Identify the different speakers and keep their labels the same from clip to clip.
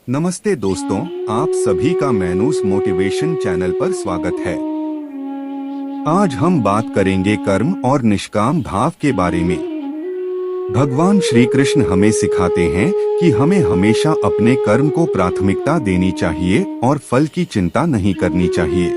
Speaker 1: नमस्ते दोस्तों, आप सभी का मैनूस मोटिवेशन चैनल पर स्वागत है। आज हम बात करेंगे कर्म और निष्काम भाव के बारे में। भगवान श्री कृष्ण हमें सिखाते हैं कि हमें हमेशा अपने कर्म को प्राथमिकता देनी चाहिए और फल की चिंता नहीं करनी चाहिए।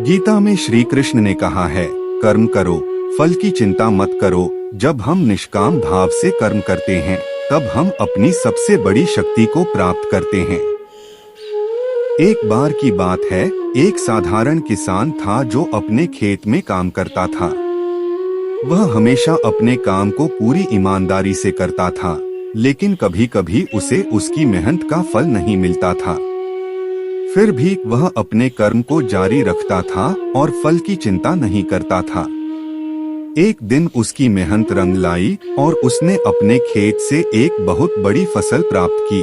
Speaker 1: गीता में श्री कृष्ण ने कहा है, कर्म करो, फल की चिंता मत करो। जब हम निष्काम भाव से कर्म करते हैं तब हम अपनी सबसे बड़ी शक्ति को प्राप्त करते हैं। एक बार की बात है, एक साधारण किसान था जो अपने खेत में काम करता था। वह हमेशा अपने काम को पूरी ईमानदारी से करता था, लेकिन कभी कभी उसे उसकी मेहनत का फल नहीं मिलता था। फिर भी वह अपने कर्म को जारी रखता था और फल की चिंता नहीं करता था। एक दिन उसकी मेहनत रंग लाई और उसने अपने खेत से एक बहुत बड़ी फसल प्राप्त की।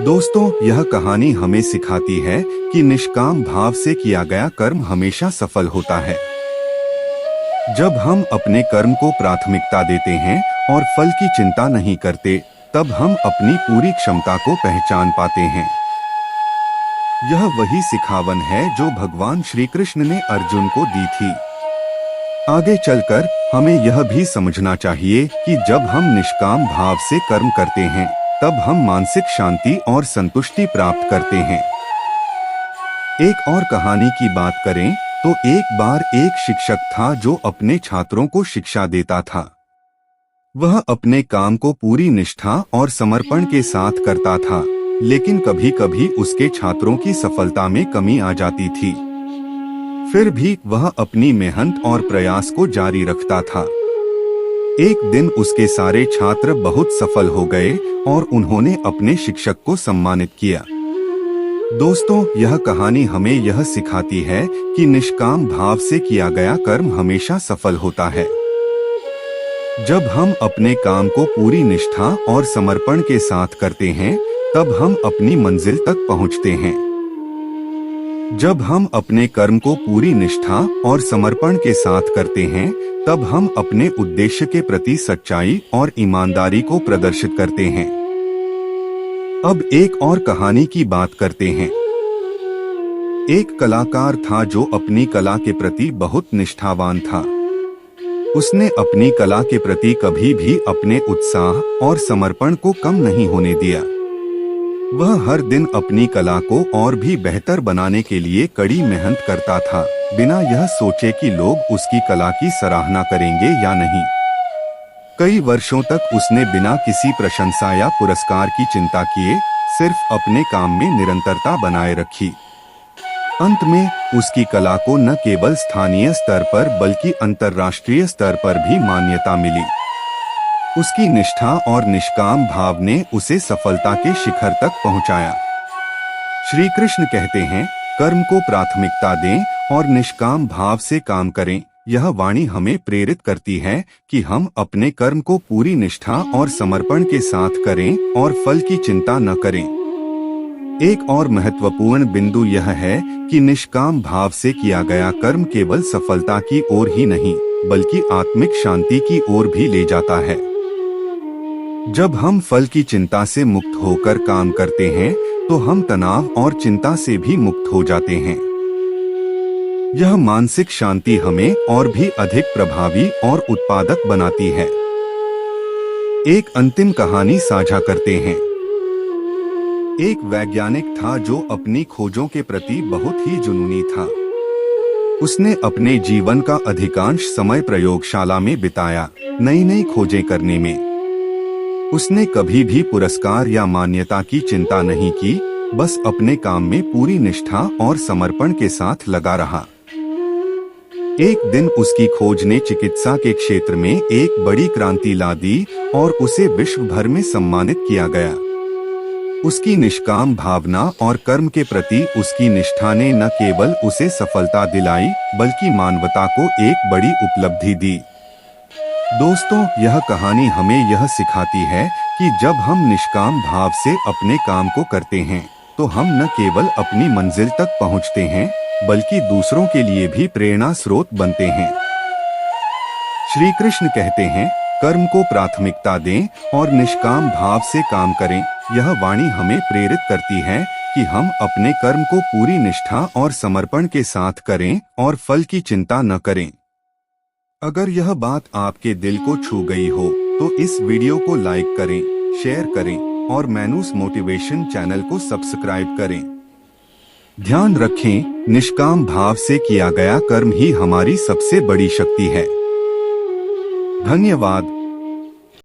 Speaker 1: दोस्तों, यह कहानी हमें सिखाती है कि निष्काम भाव से किया गया कर्म हमेशा सफल होता है। जब हम अपने कर्म को प्राथमिकता देते हैं और फल की चिंता नहीं करते, तब हम अपनी पूरी क्षमता को पहचान पाते हैं। यह वही सिखावन है जो भगवान श्री कृष्ण ने अर्जुन को दी थी। आगे चलकर हमें यह भी समझना चाहिए कि जब हम निष्काम भाव से कर्म करते हैं तब हम मानसिक शांति और संतुष्टि प्राप्त करते हैं। एक और कहानी की बात करें तो एक बार एक शिक्षक था जो अपने छात्रों को शिक्षा देता था। वह अपने काम को पूरी निष्ठा और समर्पण के साथ करता था, लेकिन कभी कभी उसके छात्रों की सफलता में कमी आ जाती थी। फिर भी वह अपनी मेहनत और प्रयास को जारी रखता था। एक दिन उसके सारे छात्र बहुत सफल हो गए और उन्होंने अपने शिक्षक को सम्मानित किया। दोस्तों, यह कहानी हमें यह सिखाती है कि निष्काम भाव से किया गया कर्म हमेशा सफल होता है। जब हम अपने काम को पूरी निष्ठा और समर्पण के साथ करते हैं, तब हम अपनी मंजिल तक पहुंचते हैं। जब हम अपने कर्म को पूरी निष्ठा और समर्पण के साथ करते हैं, तब हम अपने उद्देश्य के प्रति सच्चाई और ईमानदारी को प्रदर्शित करते हैं। अब एक और कहानी की बात करते हैं। एक कलाकार था जो अपनी कला के प्रति बहुत निष्ठावान था। उसने अपनी कला के प्रति कभी भी अपने उत्साह और समर्पण को कम नहीं होने दिया। वह हर दिन अपनी कला को और भी बेहतर बनाने के लिए कड़ी मेहनत करता था, बिना यह सोचे कि लोग उसकी कला की सराहना करेंगे या नहीं। कई वर्षों तक उसने बिना किसी प्रशंसा या पुरस्कार की चिंता किए सिर्फ अपने काम में निरंतरता बनाए रखी। अंत में उसकी कला को न केवल स्थानीय स्तर पर बल्कि अंतर्राष्ट्रीय स्तर पर भी मान्यता मिली। उसकी निष्ठा और निष्काम भाव ने उसे सफलता के शिखर तक पहुंचाया। श्री कृष्ण कहते हैं, कर्म को प्राथमिकता दें और निष्काम भाव से काम करें। यह वाणी हमें प्रेरित करती है कि हम अपने कर्म को पूरी निष्ठा और समर्पण के साथ करें और फल की चिंता न करें। एक और महत्वपूर्ण बिंदु यह है कि निष्काम भाव से किया गया कर्म केवल सफलता की ओर ही नहीं, बल्कि आत्मिक शांति की ओर भी ले जाता है। जब हम फल की चिंता से मुक्त होकर काम करते हैं, तो हम तनाव और चिंता से भी मुक्त हो जाते हैं। यह मानसिक शांति हमें और भी अधिक प्रभावी और उत्पादक बनाती है। एक अंतिम कहानी साझा करते हैं। एक वैज्ञानिक था जो अपनी खोजों के प्रति बहुत ही जुनूनी था। उसने अपने जीवन का अधिकांश समय प्रयोगशाला में बिताया, नई नई खोजें करने में। उसने कभी भी पुरस्कार या मान्यता की चिंता नहीं की, बस अपने काम में पूरी निष्ठा और समर्पण के साथ लगा रहा। एक दिन उसकी खोज ने चिकित्सा के क्षेत्र में एक बड़ी क्रांति ला दी और उसे विश्व भर में सम्मानित किया गया। उसकी निष्काम भावना और कर्म के प्रति उसकी निष्ठा ने न केवल उसे सफलता दिलाई, बल्कि मानवता को एक बड़ी उपलब्धि दी। दोस्तों, यह कहानी हमें यह सिखाती है कि जब हम निष्काम भाव से अपने काम को करते हैं, तो हम न केवल अपनी मंजिल तक पहुंचते हैं, बल्कि दूसरों के लिए भी प्रेरणा स्रोत बनते हैं। श्री कृष्ण कहते हैं, कर्म को प्राथमिकता दें और निष्काम भाव से काम करें। यह वाणी हमें प्रेरित करती है कि हम अपने कर्म को पूरी निष्ठा और समर्पण के साथ करें और फल की चिंता न करें। अगर यह बात आपके दिल को छू गई हो तो इस वीडियो को लाइक करें, शेयर करें और मैनूस मोटिवेशन चैनल को सब्सक्राइब करें। ध्यान रखें, निष्काम भाव से किया गया कर्म ही हमारी सबसे बड़ी शक्ति है। धन्यवाद।